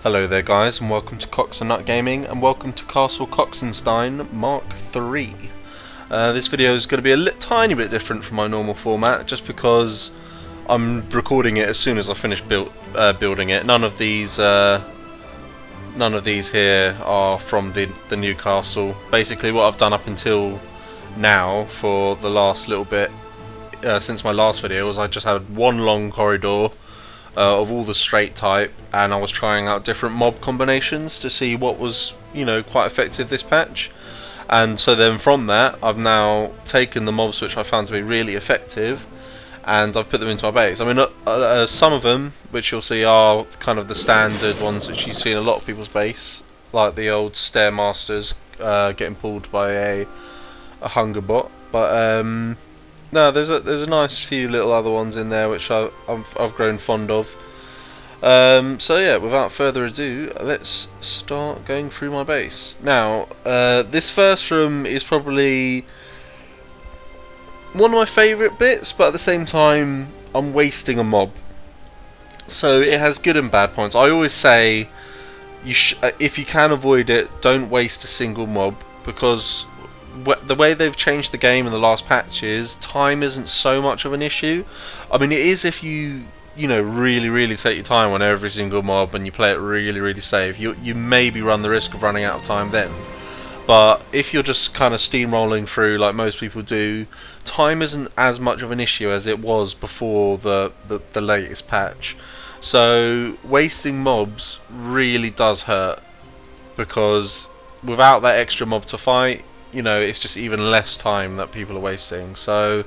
Hello there guys, and welcome to Cox and Nut Gaming, and welcome to Castle Coxenstine Mark III. This video is going to be a tiny bit different from my normal format, just because I'm recording it as soon as I finish building it. None of these here are from the new castle. Basically what I've done up until now for the last little bit since my last video was I just had one long corridor of all the straight type, and I was trying out different mob combinations to see what was, quite effective this patch. And so then from that, I've now taken the mobs which I found to be really effective, and I've put them into my base. I mean, some of them, which you'll see, are kind of the standard ones which you see in a lot of people's base, like the old Stairmasters getting pulled by a hunger bot. But no, there's a nice few little other ones in there which I've grown fond of. So yeah, without further ado, let's start going through my base. Now, this first room is probably one of my favourite bits, but at the same time, I'm wasting a mob. So it has good and bad points. I always say, if you can avoid it, don't waste a single mob, because the way they've changed the game in the last patches, time isn't so much of an issue. I mean, it is if you really take your time on every single mob and you play it really safe. You maybe run the risk of running out of time then. But if you're just kind of steamrolling through like most people do, time isn't as much of an issue as it was before the latest patch. So wasting mobs really does hurt, because without that extra mob to fight, it's just even less time that people are wasting. So,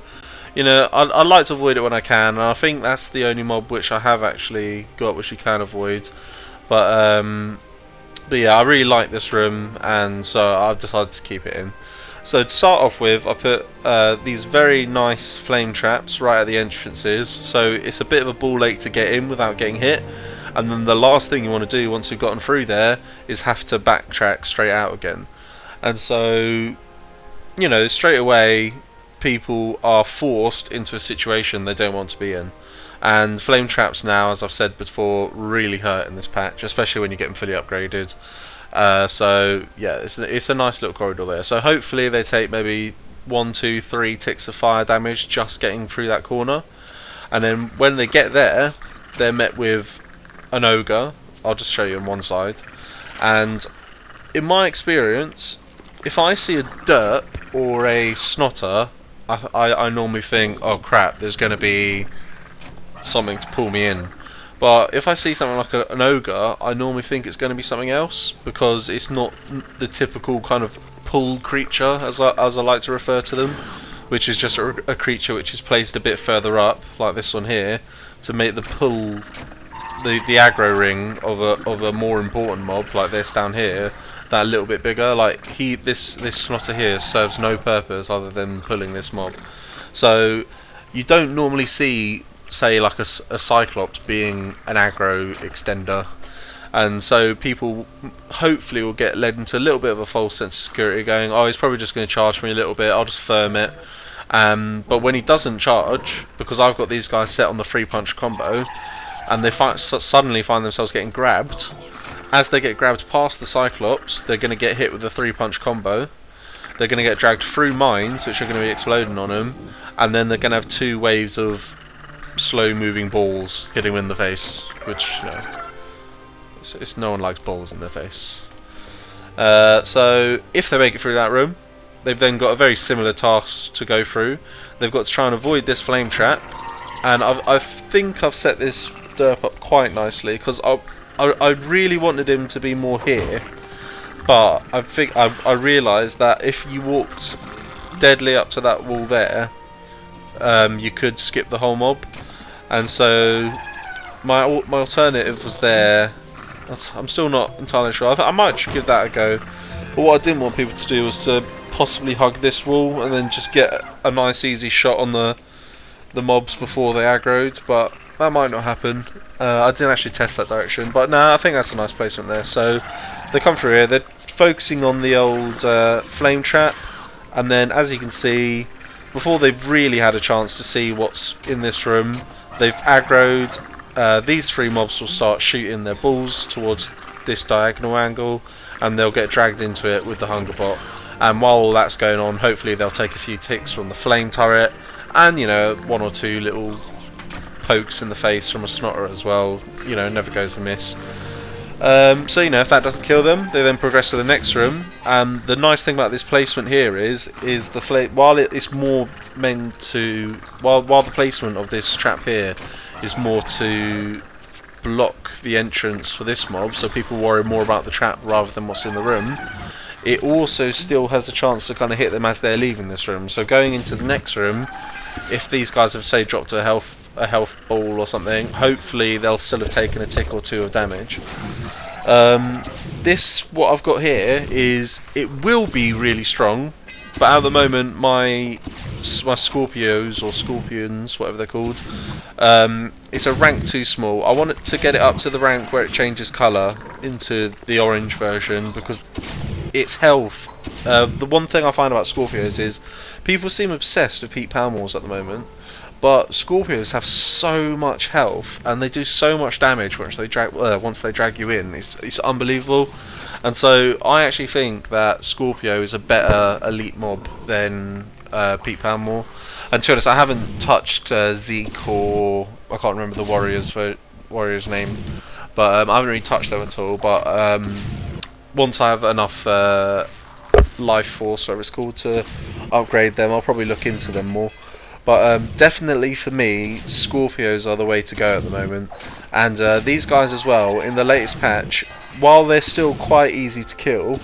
I like to avoid it when I can, and I think that's the only mob which I have actually got which you can avoid. But yeah, I really like this room, and so I've decided to keep it in. So to start off with, I put these very nice flame traps right at the entrances, so it's a bit of a ball ache to get in without getting hit. And then the last thing you want to do once you've gotten through there is have to backtrack straight out again. And so, straight away, people are forced into a situation they don't want to be in. And flame traps now, as I've said before, really hurt in this patch, especially when you get them fully upgraded. So, yeah, it's a nice little corridor there. So hopefully they take maybe 1, 2, 3 ticks of fire damage just getting through that corner. And then when they get there, they're met with an ogre. I'll just show you on one side. And in my experience, if I see a derp or a snotter, I normally think, oh crap, there's going to be something to pull me in. But if I see something like an ogre, I normally think it's going to be something else, because it's not the typical kind of pull creature, as I like to refer to them, which is just a creature which is placed a bit further up, like this one here, to make the pull, the aggro ring of a more important mob, like this down here, that little bit bigger. Like this snotter here serves no purpose other than pulling this mob. So you don't normally see, say, like a Cyclops being an aggro extender, and so people hopefully will get led into a little bit of a false sense of security, going, oh, he's probably just going to charge me a little bit, I'll just firm it. But when he doesn't charge, because I've got these guys set on the 3-punch combo, and they suddenly find themselves getting grabbed. As they get grabbed past the Cyclops, they're going to get hit with a 3-punch combo. They're going to get dragged through mines, which are going to be exploding on them, and then they're going to have 2 waves of slow-moving balls hitting them in the face, which, it's no one likes balls in their face. So if they make it through that room, they've then got a very similar task to go through. They've got to try and avoid this flame trap, and I think I've set this derp up quite nicely, because I really wanted him to be more here, but I realised that if you walked deadly up to that wall there, you could skip the whole mob, and so my alternative was there. I'm still not entirely sure. I might give that a go, but what I didn't want people to do was to possibly hug this wall and then just get a nice easy shot on the mobs before they aggroed, but that might not happen. I didn't actually test that direction, but no, I think that's a nice placement there. So they come through here, they're focusing on the old flame trap, and then as you can see, before they've really had a chance to see what's in this room, they've aggroed these three mobs will start shooting their balls towards this diagonal angle, and they'll get dragged into it with the hunger bot. And while all that's going on, hopefully they'll take a few ticks from the flame turret, and you know, one or two little pokes in the face from a snotter as well. You know, never goes amiss. So you know, if that doesn't kill them, they then progress to the next room. The nice thing about this placement here is the flame. While it's more meant to, while the placement of this trap here is more to block the entrance for this mob, so people worry more about the trap rather than what's in the room. It also still has a chance to kind of hit them as they're leaving this room. So going into the next room, if these guys have say dropped a health ball or something, hopefully they'll still have taken a tick or two of damage. What I've got here is, it will be really strong, but at the moment my Scorpios or Scorpions, whatever they're called, it's a rank too small. I want it to get it up to the rank where it changes colour into the orange version, because its health. The one thing I find about Scorpios is people seem obsessed with Pete Palmores at the moment, but Scorpios have so much health and they do so much damage once they drag you in. It's unbelievable. And so I actually think that Scorpio is a better elite mob than Pete Palmore. And to be honest, I haven't touched Zeke, or I can't remember the warrior's name, but I haven't really touched them at all. But once I have enough life force, whatever it's called, to upgrade them, I'll probably look into them more. But definitely for me, Scorpios are the way to go at the moment. And these guys as well, in the latest patch, while they're still quite easy to kill,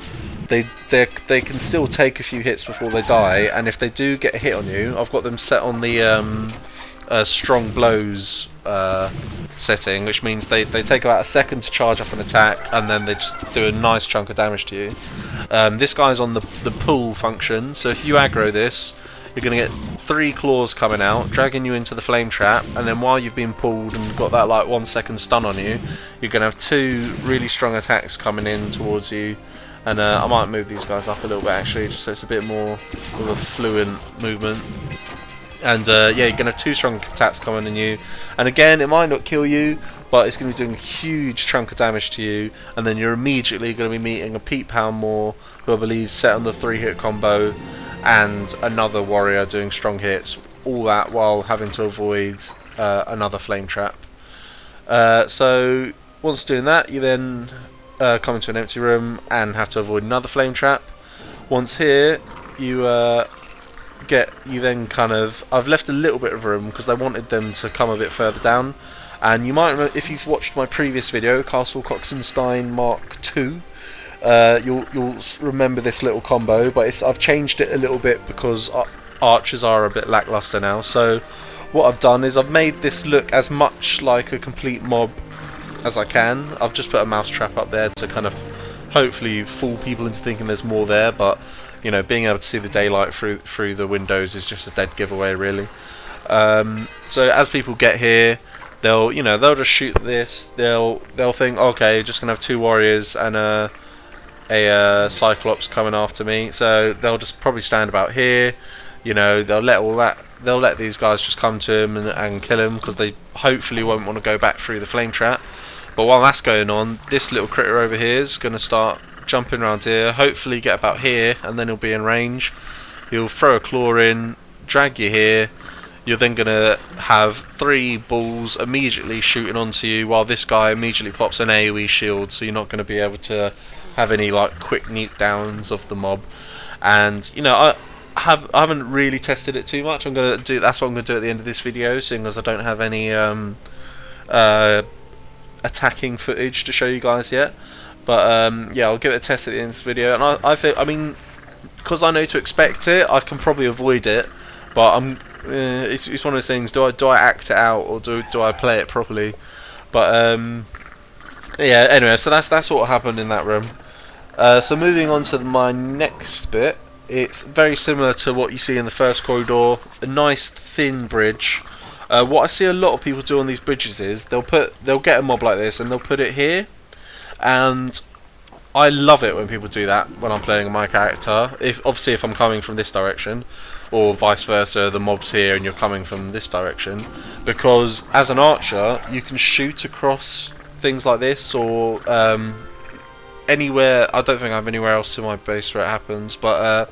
they can still take a few hits before they die. And if they do get a hit on you, I've got them set on the strong blows setting, which means they take about a second to charge up an attack, and then they just do a nice chunk of damage to you. This guy's on the pull function, so if you aggro this, you're going to get 3 claws coming out, dragging you into the flame trap, and then while you've been pulled and got that like 1 second stun on you, you're going to have 2 really strong attacks coming in towards you. And I might move these guys up a little bit actually, just so it's a bit more of a fluent movement. And yeah, you're going to have 2 strong attacks coming in you, and again, it might not kill you, but it's going to be doing a huge chunk of damage to you. And then you're immediately going to be meeting a Pete Palmore, who I believe set on the 3-hit combo, and another warrior doing strong hits, all that while having to avoid another flame trap. So once doing that, you then come into an empty room and have to avoid another flame trap. Once here, you then kind of, I've left a little bit of room because I wanted them to come a bit further down. And you might remember, if you've watched my previous video, Castle Coxenstine Mark II, you'll remember this little combo, but I've changed it a little bit because archers are a bit lackluster now. So what I've done is I've made this look as much like a complete mob as I can. I've just put a mouse trap up there to kind of hopefully fool people into thinking there's more there, but you know, being able to see the daylight through the windows is just a dead giveaway, really. So as people get here, they'll just shoot this. They'll think, okay, just gonna have 2 warriors and a Cyclops coming after me, so they'll just probably stand about here. You know, they'll let these guys just come to him and kill him, because they hopefully won't want to go back through the flame trap. But while that's going on, this little critter over here is going to start jumping around here, hopefully get about here, and then he'll be in range. He'll throw a claw in, drag you here. You're then going to have 3 balls immediately shooting onto you, while this guy immediately pops an AoE shield, so you're not going to be able to have any like quick nuke downs of the mob. And you know, I haven't really tested it too much. That's what I'm going to do at the end of this video, seeing as I don't have any attacking footage to show you guys yet. But yeah, I'll give it a test at the end of this video. And I think, I mean, because I know to expect it, I can probably avoid it. But it's one of those things. Do I act it out, or do I play it properly? But yeah. Anyway, so that's what happened in that room. So moving on to my next bit, it's very similar to what you see in the first corridor. A nice thin bridge. What I see a lot of people do on these bridges is they'll get a mob like this and they'll put it here, and I love it when people do that when I'm playing my character. Obviously if I'm coming from this direction, or vice versa, the mob's here and you're coming from this direction, because as an archer you can shoot across things like this, or anywhere. I don't think I have anywhere else in my base where it happens, but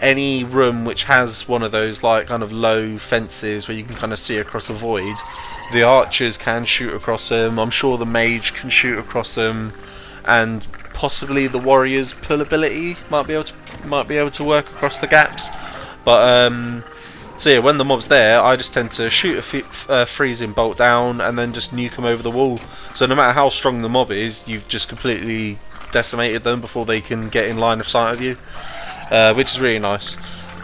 any room which has one of those like kind of low fences where you can kind of see across a void, the archers can shoot across them. I'm sure the mage can shoot across them, and possibly the warrior's pull ability might be able to work across the gaps. But so yeah, when the mob's there, I just tend to shoot a freezing bolt down and then just nuke them over the wall. So no matter how strong the mob is, you've just completely decimated them before they can get in line of sight of you, which is really nice.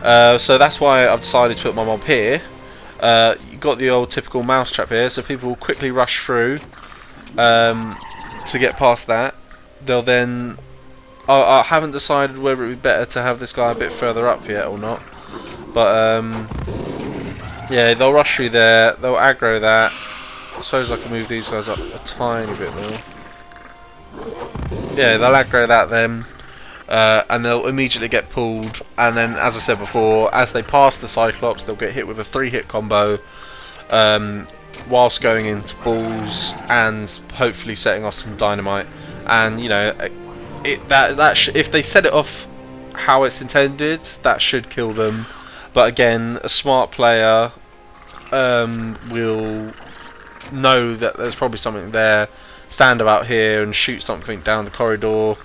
So that's why I've decided to put my mob here. You've got the old typical mousetrap here, so people will quickly rush through to get past that. They'll then... I haven't decided whether it would be better to have this guy a bit further up yet or not. But yeah, they'll rush through there, they'll aggro that. I suppose I can move these guys up a tiny bit more. Yeah, they'll aggro that then. And they'll immediately get pulled, and then, as I said before, as they pass the Cyclops, they'll get hit with a 3-hit combo whilst going into balls and hopefully setting off some dynamite. And you know, if they set it off how it's intended, that should kill them. But again, a smart player will know that there's probably something there, stand about here and shoot something down the corridor.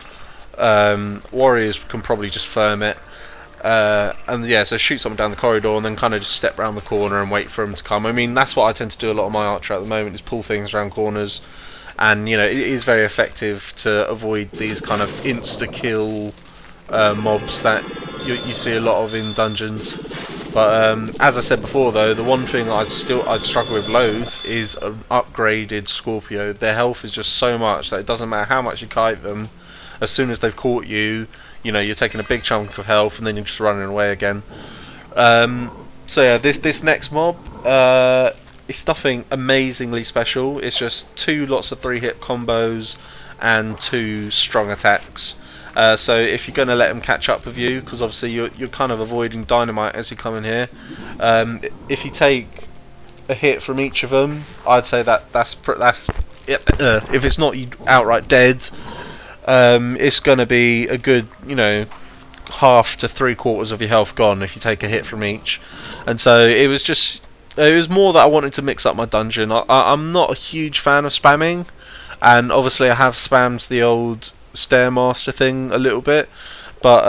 Warriors can probably just firm it, and yeah, so shoot something down the corridor and then kind of just step around the corner and wait for them to come. I mean, that's what I tend to do a lot of my archer at the moment, is pull things around corners, and you know, it is very effective to avoid these kind of insta-kill mobs that you see a lot of in dungeons. But as I said before, though, the one thing I'd struggle with loads is an upgraded Scorpio. Their health is just so much that it doesn't matter how much you kite them. As soon as they've caught you, you know, you're taking a big chunk of health and then you're just running away again. So yeah, this next mob, it's nothing amazingly special. It's just 2 lots of 3-hit combos and 2 strong attacks. So if you're going to let them catch up with you, because obviously you're kind of avoiding dynamite as you come in here, if you take a hit from each of them, I'd say that's if it's not you outright dead, it's going to be a good, you know, half to 3/4 of your health gone if you take a hit from each. And so it was more that I wanted to mix up my dungeon. I'm not a huge fan of spamming, and obviously I have spammed the old Stairmaster thing a little bit, but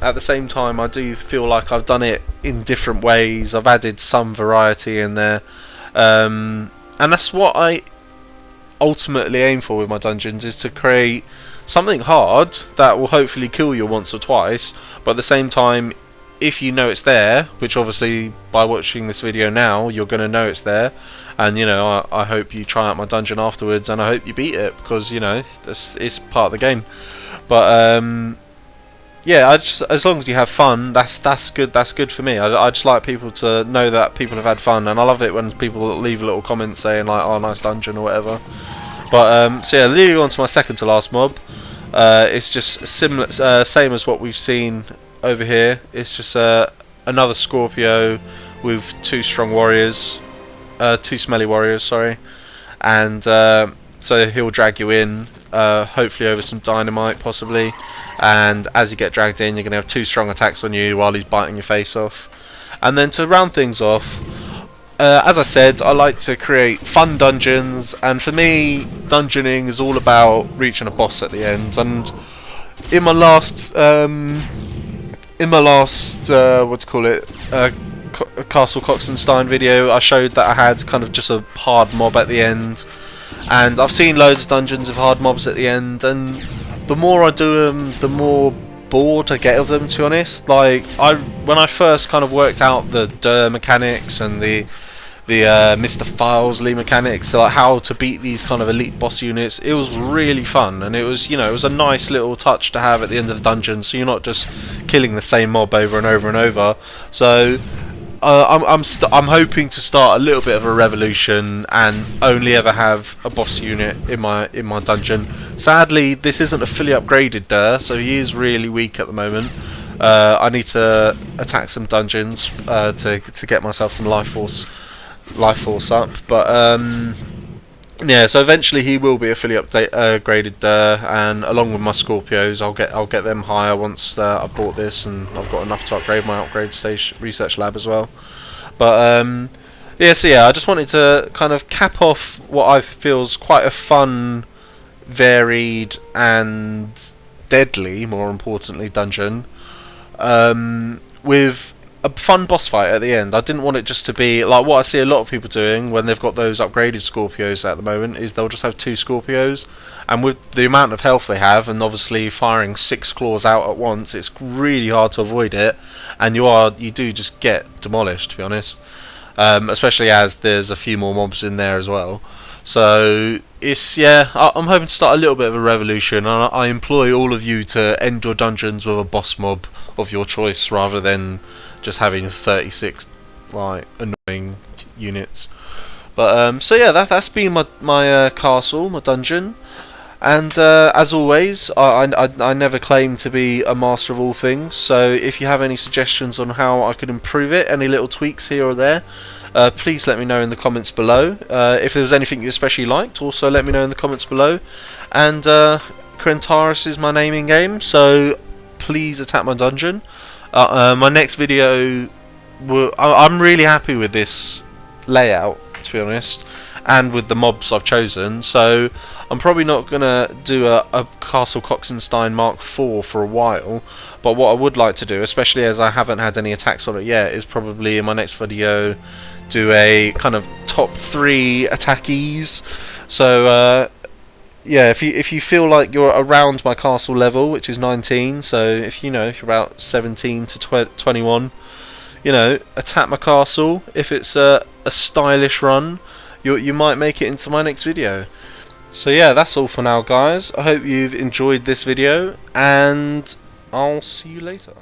at the same time I do feel like I've done it in different ways. I've added some variety in there, and that's what I ultimately aim for with my dungeons, is to create something hard that will hopefully kill you once or twice, but at the same time, if you know it's there, which obviously by watching this video now you're going to know it's there, and you know, I hope you try out my dungeon afterwards and I hope you beat it, because you know, it's part of the game. But yeah, as long as you have fun, that's good for me. I just like people to know that people have had fun, and I love it when people leave a little comment saying like, oh, nice dungeon or whatever. But so yeah, leading on to my second to last mob, it's just similar, same as what we've seen over here. It's just another Scorpio with 2 strong warriors, 2 smelly warriors, sorry, and so he'll drag you in, hopefully over some dynamite possibly, and as you get dragged in, you're going to have 2 strong attacks on you while he's biting your face off. And then to round things off, as I said, I like to create fun dungeons, and for me, dungeoning is all about reaching a boss at the end. And in my last Castle Coxenstine video, I showed that I had kind of just a hard mob at the end, and I've seen loads of dungeons of hard mobs at the end, and the more I do them, the more bored I get of them, to be honest. Like, when I first kind of worked out the Durr mechanics and the Mr. Filesley mechanics, so like how to beat these kind of elite boss units, it was really fun, and it was, you know, it was a nice little touch to have at the end of the dungeon, so you're not just killing the same mob over and over and over. So I'm hoping to start a little bit of a revolution and only ever have a boss unit in my dungeon. Sadly, this isn't a fully upgraded Durr, so he is really weak at the moment. I need to attack some dungeons to get myself some life force up. But yeah, so eventually he will be a fully upgraded, and along with my Scorpios, I'll get them higher once I've bought this and I've got enough to upgrade my upgrade station research lab as well. But yeah, so yeah, I just wanted to kind of cap off what I feel is quite a fun, varied, and deadly, more importantly, dungeon, with a fun boss fight at the end. I didn't want it just to be like what I see a lot of people doing when they've got those upgraded Scorpios at the moment, is they'll just have 2 Scorpios, and with the amount of health they have, and obviously firing 6 claws out at once, it's really hard to avoid it, and you do just get demolished, to be honest. Especially as there's a few more mobs in there as well. So it's, yeah, I'm hoping to start a little bit of a revolution, and I implore all of you to end your dungeons with a boss mob of your choice rather than just having 36 like annoying units. But so yeah, that's been my castle, my dungeon. And as always, I never claim to be a master of all things, so if you have any suggestions on how I could improve it, any little tweaks here or there, please let me know in the comments below. If there was anything you especially liked, also let me know in the comments below. And Krentaris is my naming game, so please attack my dungeon. My next video, I'm really happy with this layout, to be honest, and with the mobs I've chosen, so I'm probably not going to do a Castle Coxenstine Mark IV for a while, but what I would like to do, especially as I haven't had any attacks on it yet, is probably in my next video do a kind of top 3 attackies. So yeah, if you feel like you're around my castle level, which is 19, so if you're about 17 to 21, attack my castle. If it's a stylish run, you might make it into my next video. So yeah, that's all for now, guys. I hope you've enjoyed this video, and I'll see you later.